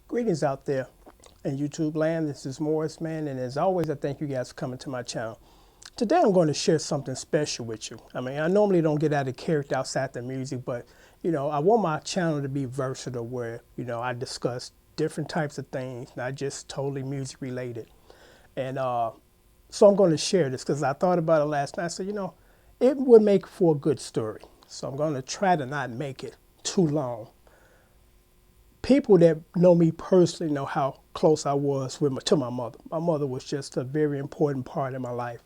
Greetings out there in YouTube land. This is Morrisman, and as always, I thank you guys for coming to my channel. Today, I'm going to share something special with you. I normally don't get out of character outside the music, but I want my channel to be versatile, where I discuss different types of things, not just totally music related. And so I'm going to share this because I thought about it last night. So it would make for a good story. So I'm going to try to not make it too long. People that know me personally know how close I was to my mother. My mother was just a very important part of my life.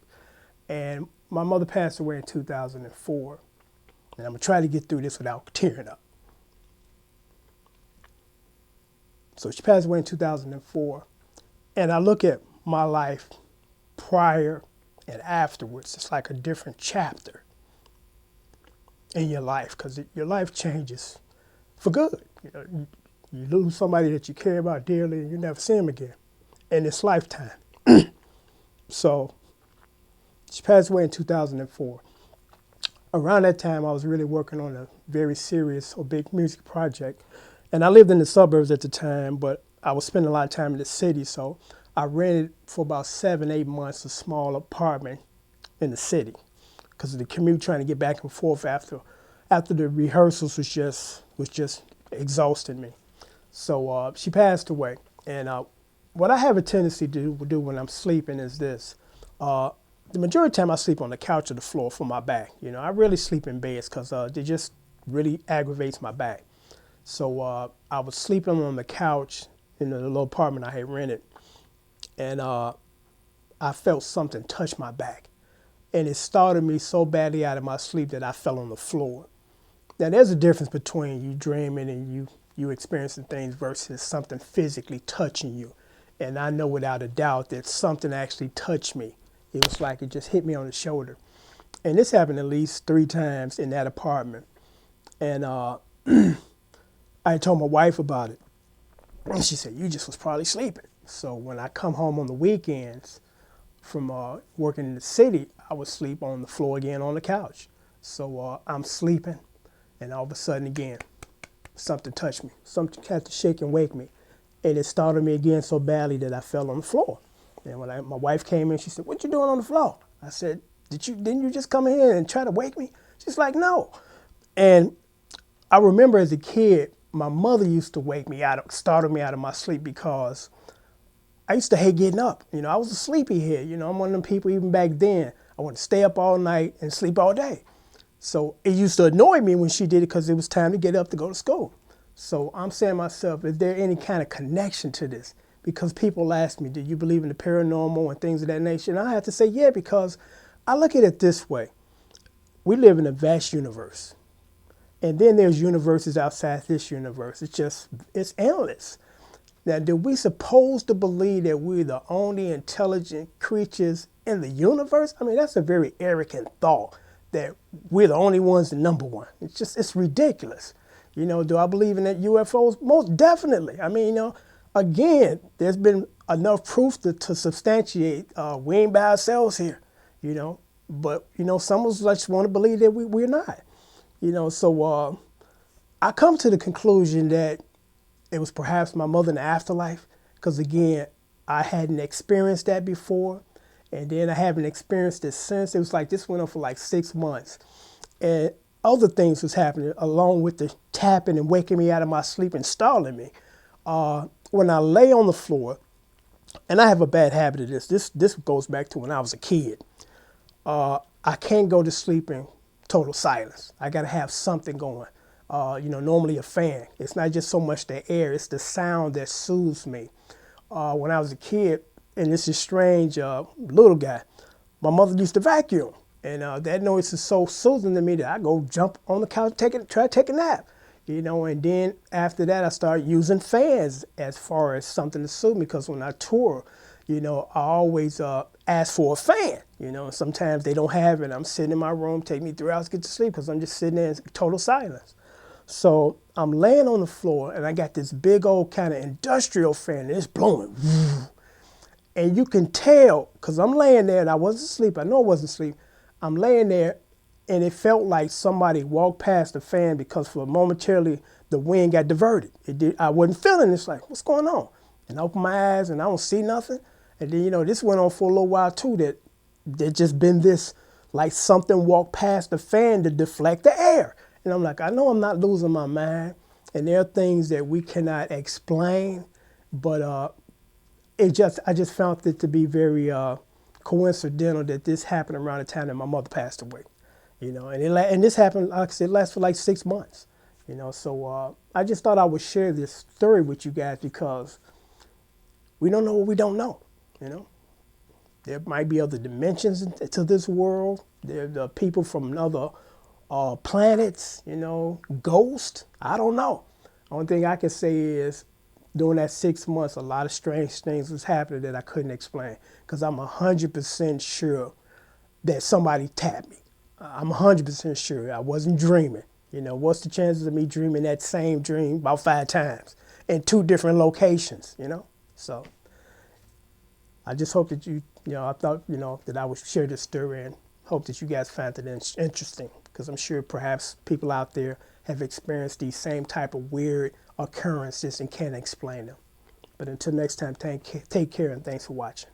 And my mother passed away in 2004. And I'm going to try to get through this without tearing up. So she passed away in 2004. And I look at my life prior and afterwards. It's like a different chapter in your life because your life changes for good. You lose somebody that you care about dearly and you never see them again in this lifetime. So she passed away in 2004. Around that time, I was really working on a very serious or big music project. And I lived in the suburbs at the time, but I was spending a lot of time in the city. So I rented for about 7, 8 months a small apartment in the city because of the commute, trying to get back and forth after the rehearsals was just exhausting me. So she passed away. And what I have a tendency to do when I'm sleeping is this. The majority of the time I sleep on the couch or the floor for my back. I really sleep in beds because it just really aggravates my back. So I was sleeping on the couch in the little apartment I had rented. And I felt something touch my back. And it startled me so badly out of my sleep that I fell on the floor. Now, there's a difference between you dreaming and you experiencing things versus something physically touching you. And I know without a doubt that something actually touched me. It was like it just hit me on the shoulder. And this happened at least 3 times in that apartment. And I told my wife about it. And she said, you just was probably sleeping. So when I come home on the weekends from working in the city, I would sleep on the floor again on the couch. So I'm sleeping, and all of a sudden again, something touched me. Something had to shake and wake me. And it startled me again so badly that I fell on the floor. And when my wife came in, she said, what you doing on the floor? I said, didn't you just come in here and try to wake me? She's like, no. And I remember as a kid, my mother used to startle me out of my sleep because I used to hate getting up. I was a sleepyhead. I'm one of them people even back then. I wanted to stay up all night and sleep all day. So it used to annoy me when she did it because it was time to get up to go to school. So I'm saying to myself, is there any kind of connection to this? Because people ask me, do you believe in the paranormal and things of that nature? And I have to say, yeah, because I look at it this way. We live in a vast universe. And then there's universes outside this universe. It's endless. Now, do we suppose to believe that we're the only intelligent creatures in the universe? That's a very arrogant thought that we're the only ones, the number one. It's ridiculous. Do I believe in that UFOs? Most definitely. Again, there's been enough proof to substantiate we ain't by ourselves here, But, some of us just want to believe that we're not. So I come to the conclusion that it was perhaps my mother in the afterlife, because again, I hadn't experienced that before, and then I haven't experienced it since. It was like this went on for like 6 months, and other things was happening along with the tapping and waking me out of my sleep and startling me. When I lay on the floor, and I have a bad habit of this. This goes back to when I was a kid. I can't go to sleep in total silence. I got to have something going. Normally a fan. It's not just so much the air, it's the sound that soothes me. When I was a kid, and this is strange, little guy, my mother used to vacuum. And that noise is so soothing to me that I go jump on the couch, try to take a nap. And then after that, I started using fans as far as something to soothe me, because when I tour, I always ask for a fan. Sometimes they don't have it. I'm sitting in my room, take me 3 hours to get to sleep because I'm just sitting there in total silence. So I'm laying on the floor, and I got this big old kind of industrial fan, and it's blowing. And you can tell, because I'm laying there, and I wasn't asleep. I know I wasn't asleep. I'm laying there, and it felt like somebody walked past the fan, because for momentarily the wind got diverted. It did. I wasn't feeling it. It's like, what's going on? And I open my eyes and I don't see nothing. And then, this went on for a little while too, that there just been this, like something walked past the fan to deflect the air. And I'm like, I know I'm not losing my mind. And there are things that we cannot explain, but I just found it to be very coincidental that this happened around the time that my mother passed away. And this happened, like I said, lasted for like 6 months. So I just thought I would share this story with you guys because we don't know what we don't know. There might be other dimensions to this world. There are people from other planets, ghosts. I don't know. Only thing I can say is during that 6 months, a lot of strange things was happening that I couldn't explain because I'm 100% sure that somebody tapped me. I'm 100% sure I wasn't dreaming. What's the chances of me dreaming that same dream about 5 times in 2 different locations, So I just hope that I thought, that I would share this story and hope that you guys found it interesting because I'm sure perhaps people out there have experienced these same type of weird occurrences and can't explain them. But until next time, take care and thanks for watching.